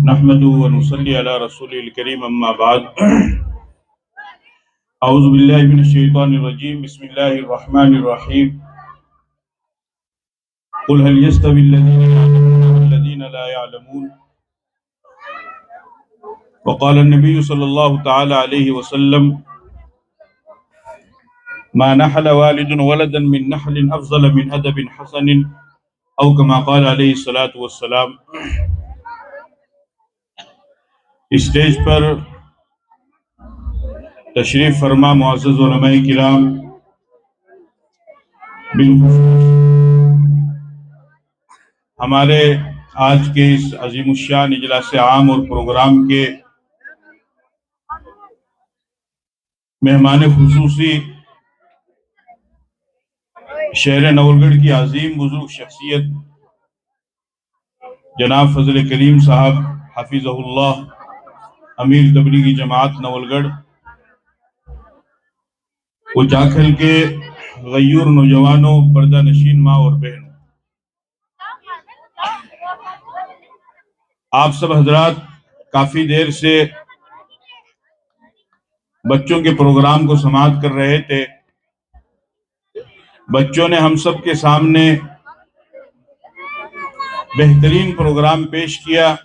نحمده ونصلي على رسوله الكريم اما بعد اعوذ باللہ من الشیطان الرجیم بسم اللہ الرحمن الرحیم قل هل يستوي الذين يعلمون والذين لا يعلمون وقال النبي صلى الله تعالى عليه وسلم ما نحل والد ولدا من نحل افضل من ادب حسن او كما قال عليه الصلاة والسلام۔ اسٹیج پر تشریف فرما معزز علماء کرام، ہمارے آج کے اس عظیم الشان اجلاس عام اور پروگرام کے مہمان خصوصی شہر نولگڑھ کی عظیم بزرگ شخصیت جناب فضل کریم صاحب حفظہ اللہ، امیر تبلیغی جماعت نولگڑھ، وہ جاکھل کے غیور نوجوانوں، پردہ نشین ماں اور بہنوں، آپ سب حضرات کافی دیر سے بچوں کے پروگرام کو سماعت کر رہے تھے۔ بچوں نے ہم سب کے سامنے بہترین پروگرام پیش کیا،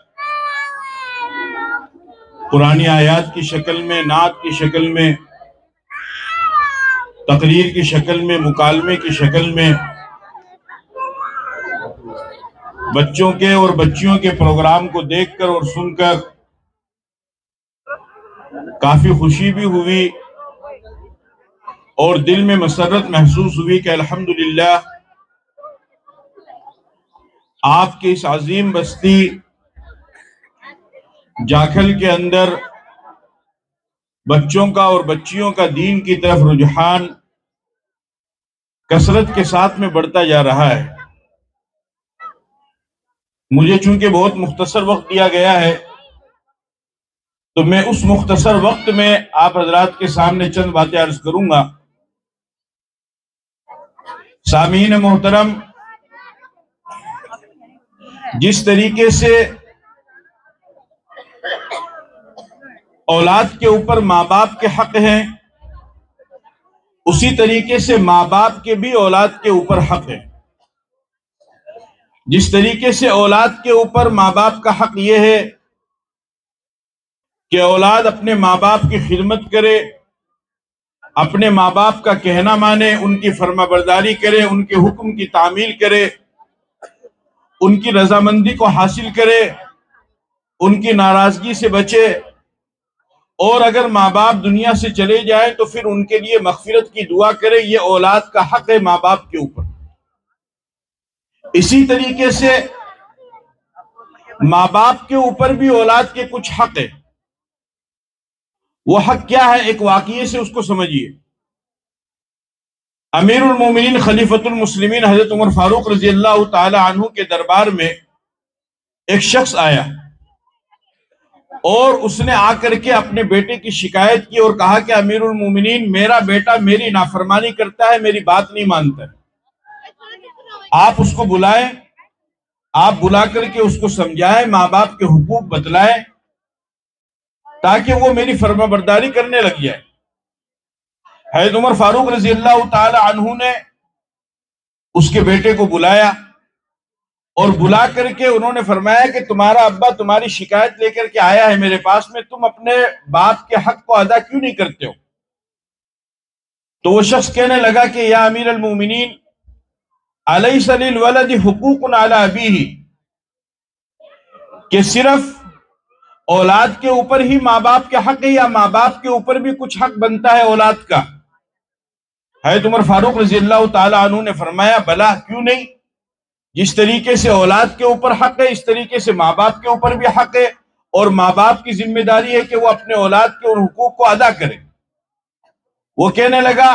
قرآنی آیات کی شکل میں، نعت کی شکل میں، تقریر کی شکل میں، مکالمے کی شکل میں۔ بچوں کے اور بچیوں کے پروگرام کو دیکھ کر اور سن کر کافی خوشی بھی ہوئی اور دل میں مسرت محسوس ہوئی کہ الحمدللہ آپ کی اس عظیم بستی جاکھل کے اندر بچوں کا اور بچیوں کا دین کی طرف رجحان کثرت کے ساتھ میں بڑھتا جا رہا ہے۔ مجھے چونکہ بہت مختصر وقت دیا گیا ہے تو میں اس مختصر وقت میں آپ حضرات کے سامنے چند باتیں عرض کروں گا۔ سامعین محترم، جس طریقے سے اولاد کے اوپر ماں باپ کے حق ہیں، اسی طریقے سے ماں باپ کے بھی اولاد کے اوپر حق ہے۔ جس طریقے سے اولاد کے اوپر ماں باپ کا حق یہ ہے کہ اولاد اپنے ماں باپ کی خدمت کرے، اپنے ماں باپ کا کہنا مانے، ان کی فرما برداری کرے، ان کے حکم کی تعمیل کرے، ان کی رضامندی کو حاصل کرے، ان کی ناراضگی سے بچے، اور اگر ماں باپ دنیا سے چلے جائیں تو پھر ان کے لیے مغفرت کی دعا کرے۔ یہ اولاد کا حق ہے ماں باپ کے اوپر۔ اسی طریقے سے ماں باپ کے اوپر بھی اولاد کے کچھ حق ہے۔ وہ حق کیا ہے؟ ایک واقعے سے اس کو سمجھیے۔ امیر المومنین خلیفۃ المسلمین حضرت عمر فاروق رضی اللہ تعالی عنہ کے دربار میں ایک شخص آیا اور اس نے آ کر کے اپنے بیٹے کی شکایت کی اور کہا کہ امیر المومنین، میرا بیٹا میری نافرمانی کرتا ہے، میری بات نہیں مانتا ہے۔ آپ اس کو بلائیں، آپ بلا کر کے اس کو سمجھائیں، ماں باپ کے حقوق بتلائیں تاکہ وہ میری فرما برداری کرنے لگ جائے۔ حضرت عمر فاروق رضی اللہ تعالی عنہ نے اس کے بیٹے کو بلایا اور بلا کر کے انہوں نے فرمایا کہ تمہارا ابا تمہاری شکایت لے کر کے آیا ہے میرے پاس میں، تم اپنے باپ کے حق کو ادا کیوں نہیں کرتے ہو؟ تو وہ شخص کہنے لگا کہ یا امیر المومنین، الیس للولد حقوق علی ابیہ، کہ صرف اولاد کے اوپر ہی ماں باپ کے حق ہے یا ماں باپ کے اوپر بھی کچھ حق بنتا ہے اولاد کا؟ حضرت عمر فاروق رضی اللہ تعالی عنہ نے فرمایا بلا، کیوں نہیں؟ جس طریقے سے اولاد کے اوپر حق ہے اس طریقے سے ماں باپ کے اوپر بھی حق ہے، اور ماں باپ کی ذمہ داری ہے کہ وہ اپنے اولاد کے ان حقوق کو ادا کرے۔ وہ کہنے لگا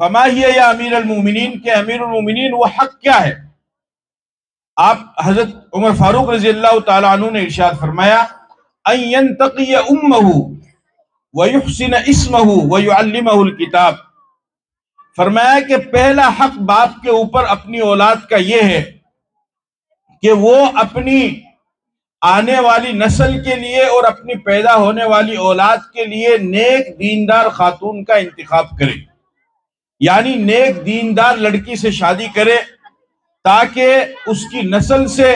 فما ہی یا امیر المومنین، کہ امیر المومنین وہ حق کیا ہے؟ آپ حضرت عمر فاروق رضی اللہ تعالی عنہ نے ارشاد فرمایا ان ینتقی امہ ویحسن اسمہ ویعلمہ الکتاب، فرمایا کہ پہلا حق باپ کے اوپر اپنی اولاد کا یہ ہے کہ وہ اپنی آنے والی نسل کے لیے اور اپنی پیدا ہونے والی اولاد کے لیے نیک دیندار خاتون کا انتخاب کرے، یعنی نیک دیندار لڑکی سے شادی کرے تاکہ اس کی نسل سے،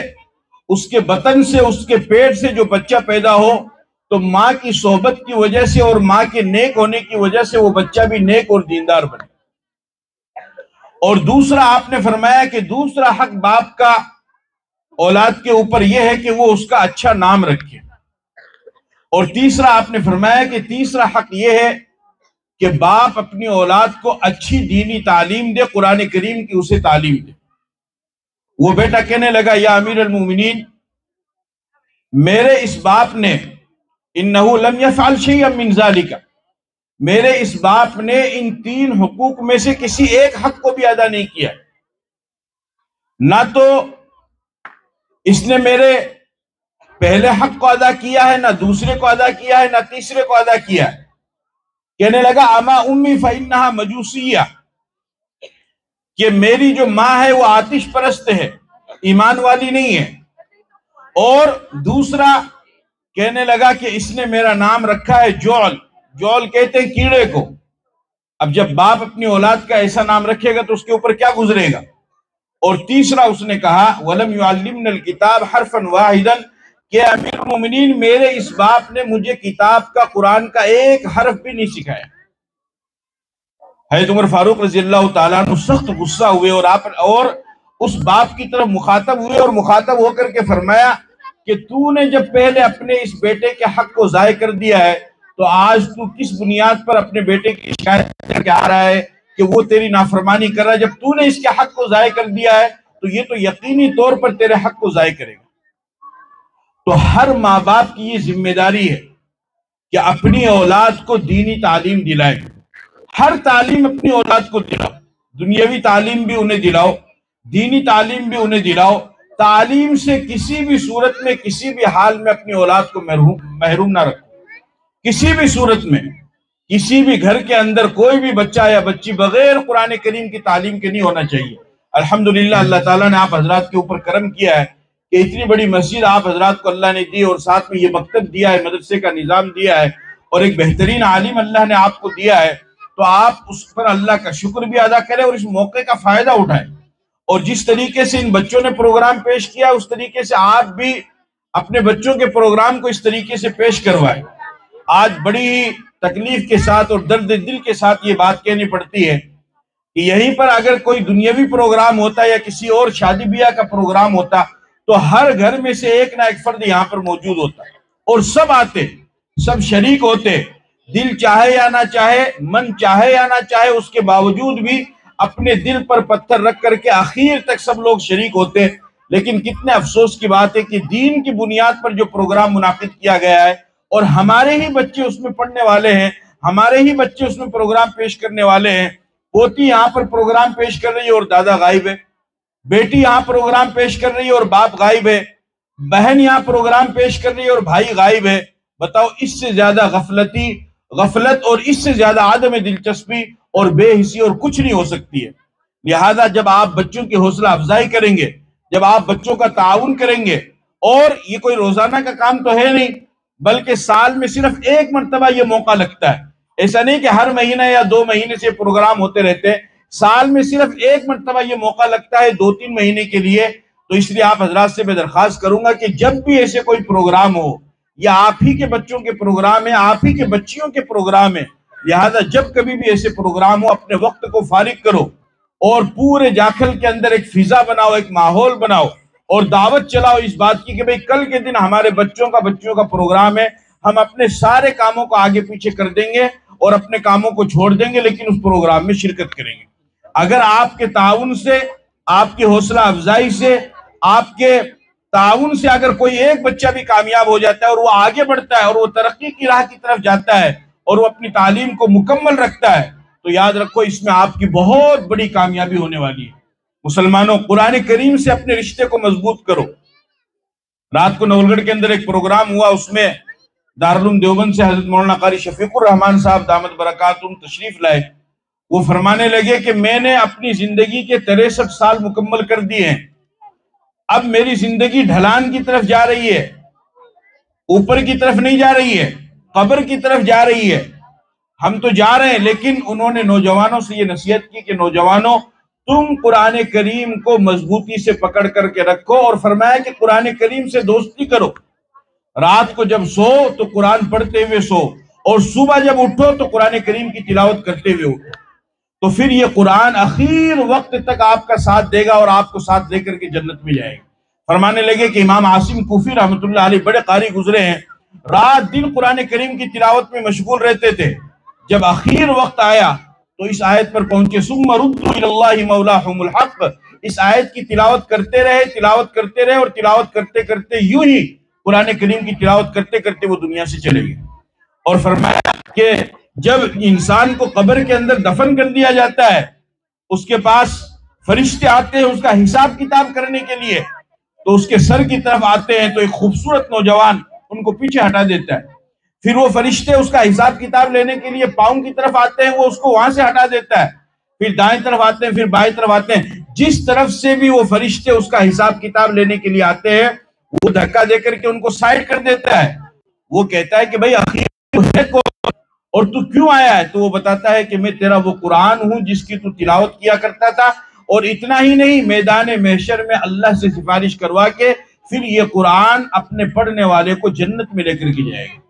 اس کے بطن سے، اس کے پیٹ سے جو بچہ پیدا ہو تو ماں کی صحبت کی وجہ سے اور ماں کے نیک ہونے کی وجہ سے وہ بچہ بھی نیک اور دیندار بنے۔ اور دوسرا آپ نے فرمایا کہ دوسرا حق باپ کا اولاد کے اوپر یہ ہے کہ وہ اس کا اچھا نام رکھے، اور تیسرا آپ نے فرمایا کہ تیسرا حق یہ ہے کہ باپ اپنی اولاد کو اچھی دینی تعلیم دے، قرآن کریم کی اسے تعلیم دے۔ وہ بیٹا کہنے لگا یا امیر المومنین، میرے اس باپ نے انہو لم یفعل شیئا من ذالک، میرے اس باپ نے ان 3 حقوق میں سے کسی ایک حق کو بھی ادا نہیں کیا، نہ تو اس نے میرے پہلے حق کو ادا کیا ہے، نہ دوسرے کو ادا کیا ہے، نہ تیسرے کو ادا کیا ہے۔ کہنے لگا اما امی فإنہا مجوسیہ، کہ میری جو ماں ہے وہ آتش پرست ہے، ایمان والی نہیں ہے۔ اور دوسرا کہنے لگا کہ اس نے میرا نام رکھا ہے جعل، جعل کہتے ہیں کیڑے کو۔ اب جب باپ اپنی اولاد کا ایسا نام رکھے گا تو اس کے اوپر کیا گزرے گا۔ اور تیسرا اس نے کہا وَلَمْ يُعَلِّمْنَا الْكِتَابَ حَرْفًا وَاحِدًا، کہ امیر المومنین میرے اس باپ نے مجھے کتاب کا، قرآن کا ایک حرف بھی نہیں سکھایا۔ حضرت عمر فاروق رضی اللہ تعالیٰ عنہ سخت غصہ ہوئے اور اس باپ کی طرف مخاطب ہوئے اور مخاطب ہو کر کے فرمایا کہ تو نے جب پہلے اپنے اس بیٹے کے حق کو ضائع کر دیا ہے تو آج تو کس بنیاد پر اپنے بیٹے کی شکایت کر کے آ رہا ہے کہ وہ تیری نافرمانی کر رہا ہے؟ جب تو نے اس کے حق کو ضائع کر دیا ہے تو یہ تو یقینی طور پر تیرے حق کو ضائع کرے گا۔ تو ہر ماں باپ کی یہ ذمہ داری ہے کہ اپنی اولاد کو دینی تعلیم دلائے، ہر تعلیم اپنی اولاد کو دلاؤ، دنیاوی تعلیم بھی انہیں دلاؤ، دینی تعلیم بھی انہیں دلاؤ۔ تعلیم سے کسی بھی صورت میں، کسی بھی حال میں اپنی اولاد کو محروم نہ رکھو، کسی بھی صورت میں۔ کسی بھی گھر کے اندر کوئی بھی بچہ یا بچی بغیر قرآن کریم کی تعلیم کے نہیں ہونا چاہیے۔ الحمدللہ اللہ تعالیٰ نے آپ حضرات کے اوپر کرم کیا ہے کہ اتنی بڑی مسجد آپ حضرات کو اللہ نے دی، اور ساتھ میں یہ مکتب دیا ہے، مدرسے کا نظام دیا ہے، اور ایک بہترین عالم اللہ نے آپ کو دیا ہے۔ تو آپ اس پر اللہ کا شکر بھی ادا کریں اور اس موقع کا فائدہ اٹھائیں، اور جس طریقے سے ان بچوں نے پروگرام پیش کیا اس طریقے سے آپ بھی اپنے بچوں کے پروگرام کو اس طریقے سے پیش کروائیں۔ آج بڑی ہی تکلیف کے ساتھ اور درد دل کے ساتھ یہ بات کہنی پڑتی ہے کہ یہیں پر اگر کوئی دنیاوی پروگرام ہوتا یا کسی اور شادی بیاہ کا پروگرام ہوتا تو ہر گھر میں سے ایک نہ ایک فرد یہاں پر موجود ہوتا اور سب آتے، سب شریک ہوتے، دل چاہے یا نہ چاہے، من چاہے یا نہ چاہے، اس کے باوجود بھی اپنے دل پر پتھر رکھ کر کے آخر تک سب لوگ شریک ہوتے۔ لیکن کتنے افسوس کی بات ہے کہ دین کی بنیاد پر جو پروگرام منعقد کیا گیا ہے اور ہمارے ہی بچے اس میں پڑھنے والے ہیں، ہمارے ہی بچے اس میں پروگرام پیش کرنے والے ہیں۔ پوتی یہاں پر پروگرام پیش کر رہی ہے اور دادا غائب ہے، بیٹی یہاں پروگرام پیش کر رہی ہے اور باپ غائب ہے، بہن یہاں پروگرام پیش کر رہی ہے اور بھائی غائب ہے۔ بتاؤ اس سے زیادہ غفلت اور اس سے زیادہ عدم دلچسپی اور بے حسی اور کچھ نہیں ہو سکتی ہے۔ لہذا جب آپ بچوں کی حوصلہ افزائی کریں گے، جب آپ بچوں کا تعاون کریں گے، اور یہ کوئی روزانہ کا کام تو ہے نہیں بلکہ سال میں صرف ایک مرتبہ یہ موقع لگتا ہے، ایسا نہیں کہ ہر مہینہ یا 2 مہینے سے پروگرام ہوتے رہتے، سال میں صرف ایک مرتبہ یہ موقع لگتا ہے 2-3 مہینے کے لیے۔ تو اس لیے آپ حضرات سے میں درخواست کروں گا کہ جب بھی ایسے کوئی پروگرام ہو، یا آپ ہی کے بچوں کے پروگرام ہیں، آپ ہی کے بچیوں کے پروگرام ہیں، لہذا جب کبھی بھی ایسے پروگرام ہو اپنے وقت کو فارغ کرو اور پورے جاکھل کے اندر ایک فضا بناؤ، ایک ماحول بناؤ اور دعوت چلاؤ اس بات کی کہ بھئی کل کے دن ہمارے بچوں کا پروگرام ہے، ہم اپنے سارے کاموں کو آگے پیچھے کر دیں گے اور اپنے کاموں کو چھوڑ دیں گے لیکن اس پروگرام میں شرکت کریں گے۔ اگر آپ کے تعاون سے، آپ کی حوصلہ افزائی سے، آپ کے تعاون سے اگر کوئی ایک بچہ بھی کامیاب ہو جاتا ہے اور وہ آگے بڑھتا ہے اور وہ ترقی کی راہ کی طرف جاتا ہے اور وہ اپنی تعلیم کو مکمل رکھتا ہے تو یاد رکھو اس میں آپ کی بہت بڑی کامیابی ہونے والی ہے۔ مسلمانوں، قرآن کریم سے اپنے رشتے کو مضبوط کرو۔ رات کو نولگڑھ کے اندر ایک پروگرام ہوا، اس میں دارالعلوم دیوبند سے حضرت مولانا قاری شفیق الرحمان صاحب دامت برکاتہم تشریف لائے۔ وہ فرمانے لگے کہ میں نے اپنی زندگی کے 63 سال مکمل کر دیے ہیں، اب میری زندگی ڈھلان کی طرف جا رہی ہے، اوپر کی طرف نہیں جا رہی ہے، قبر کی طرف جا رہی ہے۔ ہم تو جا رہے ہیں، لیکن انہوں نے نوجوانوں سے یہ نصیحت کی کہ نوجوانوں تم قرآن کریم کو مضبوطی سے پکڑ کر کے رکھو، اور فرمایا کہ قرآن کریم سے دوستی کرو۔ رات کو جب سو تو قرآن پڑھتے ہوئے سو، اور صبح جب اٹھو تو قرآن کریم کی تلاوت کرتے ہوئے اٹھو، تو پھر یہ قرآن اخیر وقت تک آپ کا ساتھ دے گا اور آپ کو ساتھ لے کر کے جنت میں جائے گا۔ فرمانے لگے کہ امام عاصم کوفی رحمۃ اللہ علیہ بڑے قاری گزرے ہیں، رات دن قرآن کریم کی تلاوت میں مشغول رہتے تھے۔ جب اخیر وقت آیا تو اس آیت پر پہنچے، ثم ردوا الی اللہ مولاہم الحق، اس آیت کی تلاوت کرتے رہے اور تلاوت کرتے کرتے یوں ہی قرآن کریم کی تلاوت کرتے کرتے وہ دنیا سے چلے گئے۔ اور فرمایا کہ جب انسان کو قبر کے اندر دفن کر دیا جاتا ہے، اس کے پاس فرشتے آتے ہیں اس کا حساب کتاب کرنے کے لیے، تو اس کے سر کی طرف آتے ہیں تو ایک خوبصورت نوجوان ان کو پیچھے ہٹا دیتا ہے، پھر وہ فرشتے اس کا حساب کتاب لینے کے لیے پاؤں کی طرف آتے ہیں، وہ اس کو وہاں سے ہٹا دیتا ہے، پھر دائیں طرف آتے ہیں، پھر بائیں طرف آتے ہیں، جس طرف سے بھی وہ فرشتے اس کا حساب کتاب لینے کے لیے آتے ہیں وہ دھکا دے کر کے ان کو سائڈ کر دیتا ہے۔ وہ کہتا ہے کہ بھائی آخر اور تو کیوں آیا ہے؟ تو وہ بتاتا ہے کہ میں تیرا وہ قرآن ہوں جس کی تو تلاوت کیا کرتا تھا، اور اتنا ہی نہیں، میدان محشر میں اللہ سے سفارش کروا کے پھر یہ قرآن اپنے پڑھنے والے کو جنت میں لے کر کے جائے گا۔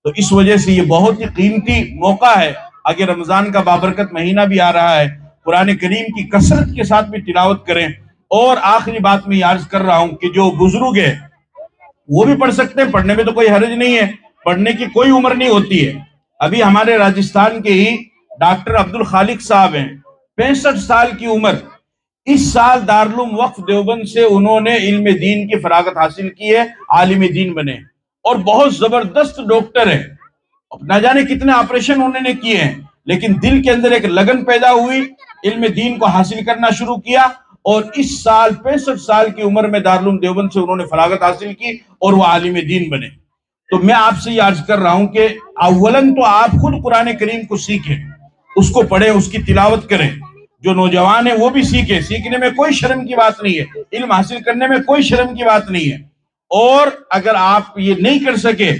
تو اس وجہ سے یہ بہت ہی قیمتی موقع ہے، آگے رمضان کا بابرکت مہینہ بھی آ رہا ہے، قرآن کریم کی کثرت کے ساتھ بھی تلاوت کریں۔ اور آخری بات میں یہ عرض کر رہا ہوں کہ جو بزرگ ہے وہ بھی پڑھ سکتے ہیں، پڑھنے میں تو کوئی حرج نہیں ہے، پڑھنے کی کوئی عمر نہیں ہوتی ہے۔ ابھی ہمارے راجستھان کے ہی ڈاکٹر عبد الخالق صاحب ہیں، 65 سال کی عمر، اس سال دارالعلوم وقف دیوبند سے انہوں نے علم دین کی فراغت حاصل کی ہے، عالم دین بنے، اور بہت زبردست ڈاکٹر ہے۔ نہ جانے کتنے آپریشن انہوں نے کیے ہیں، لیکن دل کے اندر ایک لگن پیدا ہوئی، علم دین کو حاصل کرنا شروع کیا، اور اس سال 65 سال کی عمر میں دارالعلوم دیوبند سے انہوں نے فراغت حاصل کی اور وہ عالم دین بنے۔ تو میں آپ سے یہ عرض کر رہا ہوں کہ اولاً تو آپ خود قرآن کریم کو سیکھیں، اس کو پڑھیں، اس کی تلاوت کریں۔ جو نوجوان ہیں وہ بھی سیکھیں، سیکھنے میں کوئی شرم کی بات نہیں ہے، علم حاصل کرنے میں کوئی شرم کی بات نہیں ہے۔ اور اگر آپ یہ نہیں کر سکے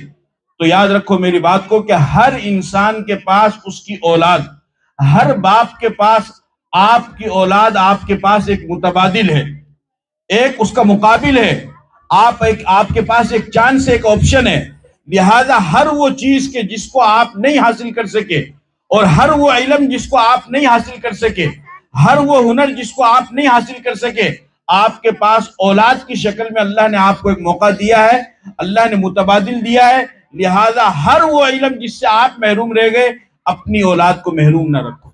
تو یاد رکھو میری بات کو کہ ہر انسان کے پاس اس کی اولاد، ہر باپ کے پاس آپ کی اولاد آپ کے پاس ایک متبادل ہے، ایک اس کا مقابل ہے، آپ کے پاس ایک چانس، ایک آپشن ہے۔ لہذا ہر وہ چیز کے جس کو آپ نہیں حاصل کر سکے، اور ہر وہ علم جس کو آپ نہیں حاصل کر سکے، ہر وہ ہنر جس کو آپ نہیں حاصل کر سکے، آپ کے پاس اولاد کی شکل میں اللہ نے آپ کو ایک موقع دیا ہے، اللہ نے متبادل دیا ہے۔ لہذا ہر وہ علم جس سے آپ محروم رہ گئے، اپنی اولاد کو محروم نہ رکھو۔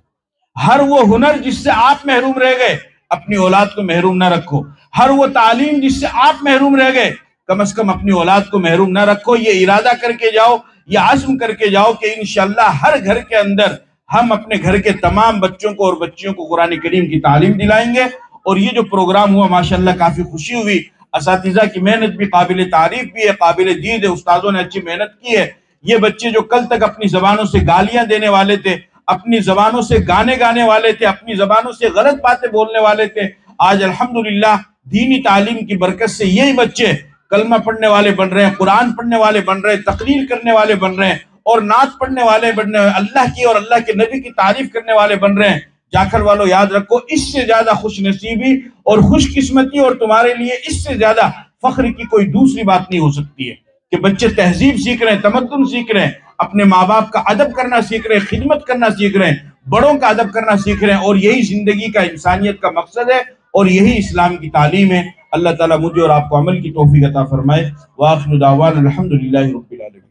ہر وہ ہنر جس سے آپ محروم رہ گئے، اپنی اولاد کو محروم نہ رکھو۔ ہر وہ تعلیم جس سے آپ محروم رہ گئے، کم از کم اپنی اولاد کو محروم نہ رکھو۔ یہ ارادہ کر کے جاؤ، یہ عزم کر کے جاؤ کہ انشاءاللہ ہر گھر کے اندر ہم اپنے گھر کے تمام بچوں کو اور بچیوں کو قرآن کریم کی تعلیم دلائیں گے۔ اور یہ جو پروگرام ہوا ماشاءاللہ کافی خوشی ہوئی، اساتذہ کی محنت بھی قابل تعریف بھی ہے، قابل دید ہے، استادوں نے اچھی محنت کی ہے۔ یہ بچے جو کل تک اپنی زبانوں سے گالیاں دینے والے تھے، اپنی زبانوں سے گانے گانے والے تھے، اپنی زبانوں سے غلط باتیں بولنے والے تھے، آج الحمدللہ دینی تعلیم کی برکت سے یہی بچے کلمہ پڑھنے والے بن رہے ہیں، قرآن پڑھنے والے بن رہے ہیں، تقریر کرنے والے بن رہے ہیں، اور نعت پڑھنے والے بن رہے ہیں، اللہ کی اور اللہ کے نبی کی تعریف کرنے والے بن رہے ہیں۔ جاکھل والوں یاد رکھو، اس سے زیادہ خوش نصیبی اور خوش قسمتی اور تمہارے لیے اس سے زیادہ فخر کی کوئی دوسری بات نہیں ہو سکتی ہے کہ بچے تہذیب سیکھ رہے ہیں، تمدن سیکھ رہے ہیں، اپنے ماں باپ کا ادب کرنا سیکھ رہے ہیں، خدمت کرنا سیکھ رہے ہیں، بڑوں کا ادب کرنا سیکھ رہے ہیں، اور یہی زندگی کا انسانیت کا مقصد ہے، اور یہی اسلام کی تعلیم ہے۔ اللہ تعالیٰ مجھے اور آپ کو عمل کی توفیق عطا فرمائے۔ وآخر دعوانا الحمدللہ رب العالمین۔